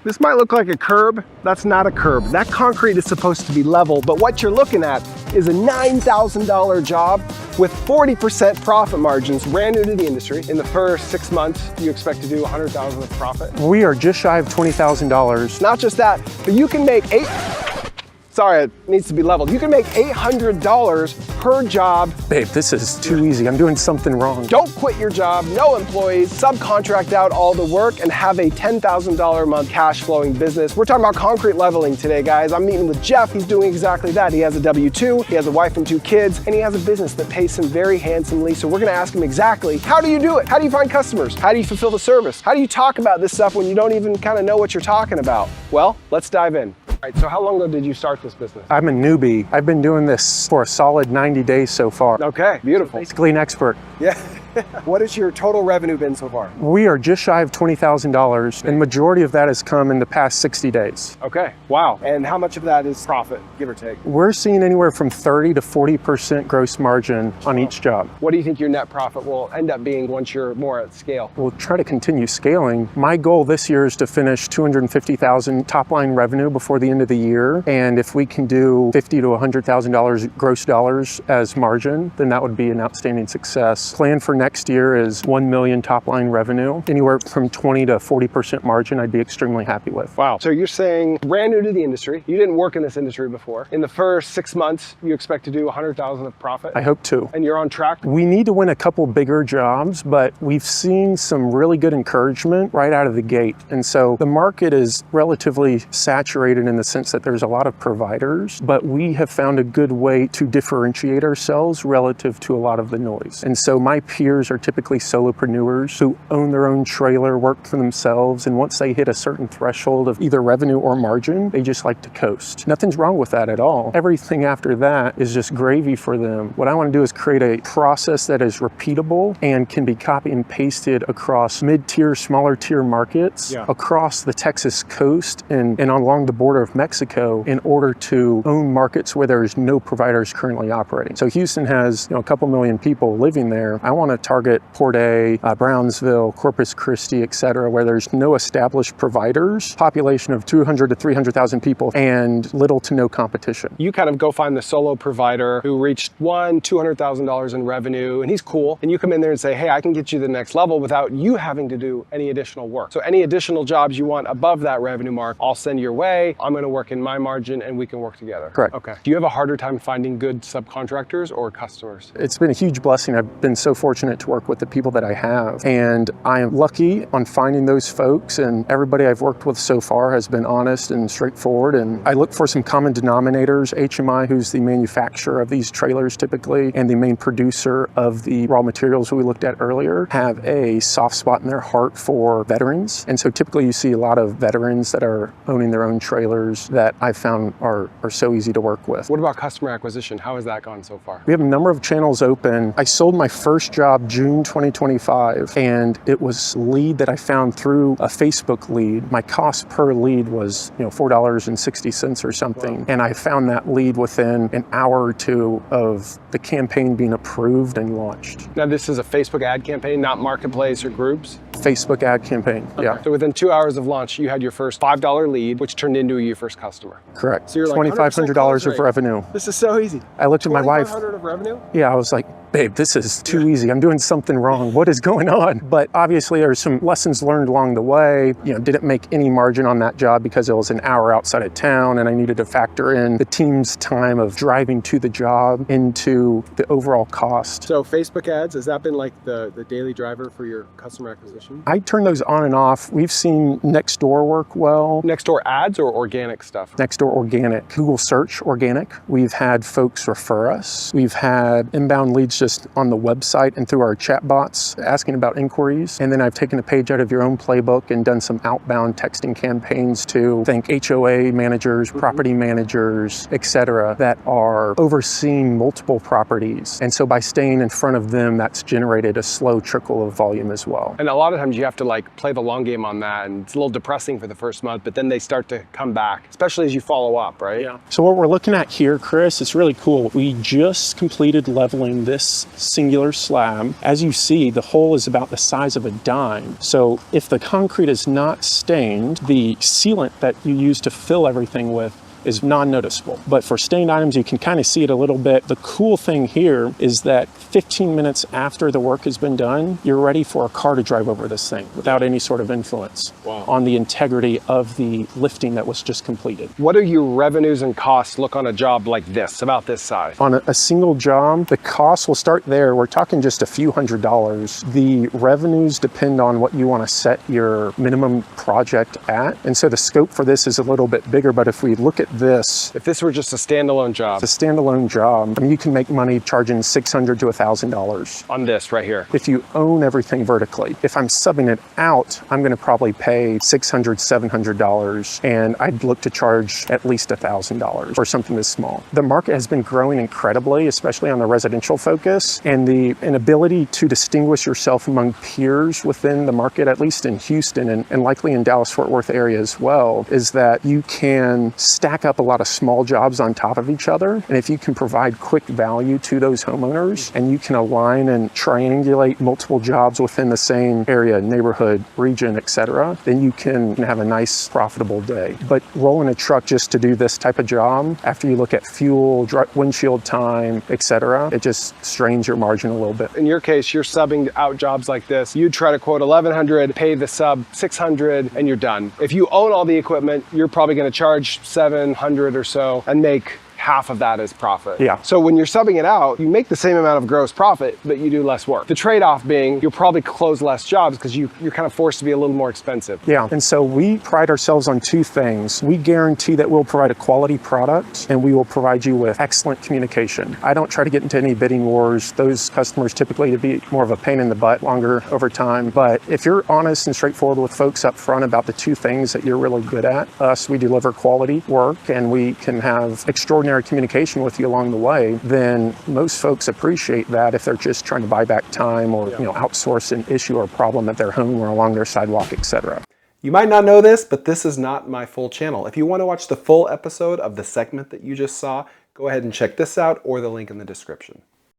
This might look like a curb. That's not a curb. That concrete is supposed to be level, but what you're looking at is a $9,000 job with 40% profit margins, brand new to the industry. In the first 6 months, you expect to do $100,000 of profit. We are just shy of $20,000. Not just that, but you can make sorry, it needs to be leveled. You can make $800 per job. Babe, this is too easy. I'm doing something wrong. Don't quit your job, no employees, subcontract out all the work and have a $10,000 a month cash flowing business. We're talking about concrete leveling today, guys. I'm meeting with Jeff. He's doing exactly that. He has a W-2, he has a wife and 2 kids, and he has a business that pays him very handsomely. So we're gonna ask him exactly, how do you do it? How do you find customers? How do you fulfill the service? How do you talk about this stuff when you don't even kind of know what you're talking about? Well, let's dive in. All right, so how long ago did you start this business? I'm a newbie. I've been doing this for a solid 90 days so far. Okay, beautiful. Basically an expert. Yeah. What has your total revenue been so far? We are just shy of $20,000, and majority of that has come in the past 60 days. Okay, wow. And how much of that is profit, give or take? We're seeing anywhere from 30 to 40% gross margin on each job. What do you think your net profit will end up being once you're more at scale? We'll try to continue scaling. My goal this year is to finish $250,000 top line revenue before the end of the year. And if we can do $50,000 to $100,000 gross dollars as margin, then that would be an outstanding success. Plan for next year is 1 million top line revenue. Anywhere from 20 to 40% margin, I'd be extremely happy with. Wow. So you're saying brand new to the industry. You didn't work in this industry before. In the first 6 months, you expect to do 100,000 of profit? I hope to. And you're on track? We need to win a couple bigger jobs, but we've seen some really good encouragement right out of the gate. And so the market is relatively saturated in the sense that there's a lot of providers, but we have found a good way to differentiate ourselves relative to a lot of the noise. And so my peers are typically solopreneurs who own their own trailer, work for themselves, and once they hit a certain threshold of either revenue or margin, they just like to coast. Nothing's wrong with that at all. Everything after that is just gravy for them. What I want to do is create a process that is repeatable and can be copy and pasted across mid-tier, smaller tier markets, across the Texas coast and along the border of Mexico in order to own markets where there's no providers currently operating. So Houston has a couple million people living there. I want to target Port A, Brownsville, Corpus Christi, et cetera, where there's no established providers, population of 200 to 300,000 people, and little to no competition. You kind of go find the solo provider who reached $200,000 in revenue, and he's cool, and you come in there and say, hey, I can get you to the next level without you having to do any additional work. So any additional jobs you want above that revenue mark, I'll send your way. I'm going to work in my margin, and we can work together. Correct. Okay. Do you have a harder time finding good subcontractors or customers? It's been a huge blessing. I've been so fortunate to work with the people that I have, and I am lucky on finding those folks, and everybody I've worked with so far has been honest and straightforward. And I look for some common denominators. HMI, who's the manufacturer of these trailers typically, and the main producer of the raw materials who we looked at earlier, have a soft spot in their heart for veterans. And so typically you see a lot of veterans that are owning their own trailers that I found are so easy to work with. What about customer acquisition? How has that gone so far? We have a number of channels open. I sold my first job June 2025, and it was a lead that I found through a Facebook lead. My cost per lead was $4.60 or something. Wow. And I found that lead within an hour or two of the campaign being approved and launched. Now this is a Facebook ad campaign, not marketplace or groups? Facebook ad campaign, okay. Yeah. So within 2 hours of launch, you had your first $5 lead, which turned into your first customer. Correct. So you're like $2,500 of revenue. This is so easy. I looked at my wife. $2,500 of revenue? Yeah, I was like, babe, this is too easy. I'm doing something wrong. What is going on? But obviously there's some lessons learned along the way. Didn't make any margin on that job because it was an hour outside of town, and I needed to factor in the team's time of driving to the job into the overall cost. So Facebook ads, has that been like the daily driver for your customer acquisition? I turn those on and off. We've seen Nextdoor work well. Nextdoor ads or organic stuff? Nextdoor organic. Google search organic. We've had folks refer us. We've had inbound leads just on the website and through our chat bots asking about inquiries. And then I've taken a page out of your own playbook and done some outbound texting campaigns to think HOA managers, property managers, et cetera, that are overseeing multiple properties. And so by staying in front of them, that's generated a slow trickle of volume as well. And a lot of times you have to play the long game on that, and it's a little depressing for the first month, but then they start to come back, especially as you follow up, right? Yeah. So what we're looking at here, Chris, it's really cool. We just completed leveling this this singular slab. As you see, the hole is about the size of a dime. So if the concrete is not stained, the sealant that you use to fill everything with is non-noticeable. But for stained items, you can kind of see it a little bit. The cool thing here is that 15 minutes after the work has been done, you're ready for a car to drive over this thing without any sort of influence on the integrity of the lifting that was just completed. What do your revenues and costs look on a job like this, about this size? On a single job, the cost will start there. We're talking just a few $100s. The revenues depend on what you want to set your minimum project at. And so the scope for this is a little bit bigger, but if we look at this. If this were just a standalone job. It's a standalone job. I mean, you can make money charging $600 to $1,000. On this right here. If you own everything vertically. If I'm subbing it out, I'm going to probably pay $600, $700, and I'd look to charge at least $1,000 for something this small. The market has been growing incredibly, especially on the residential focus, and the ability to distinguish yourself among peers within the market, at least in Houston and likely in Dallas-Fort Worth area as well, is that you can stack up a lot of small jobs on top of each other. And if you can provide quick value to those homeowners and you can align and triangulate multiple jobs within the same area, neighborhood, region, etc., then you can have a nice profitable day. But rolling a truck just to do this type of job, after you look at fuel, windshield time, etc., it just strains your margin a little bit. In your case, you're subbing out jobs like this. You try to quote $1,100, pay the sub $600, and you're done. If you own all the equipment, you're probably going to charge $700 or so and make half of that as profit. Yeah. So when you're subbing it out, you make the same amount of gross profit, but you do less work. The trade-off being you'll probably close less jobs because you're kind of forced to be a little more expensive. Yeah, and so we pride ourselves on two things. We guarantee that we'll provide a quality product and we will provide you with excellent communication. I don't try to get into any bidding wars. Those customers typically to be more of a pain in the butt longer over time. But if you're honest and straightforward with folks up front about the two things that you're really good at, we deliver quality work and we can have extraordinary communication with you along the way, then most folks appreciate that if they're just trying to buy back time or outsource an issue or problem at their home or along their sidewalk, etc. You might not know this, but this is not my full channel. If you want to watch the full episode of the segment that you just saw, go ahead and check this out or the link in the description.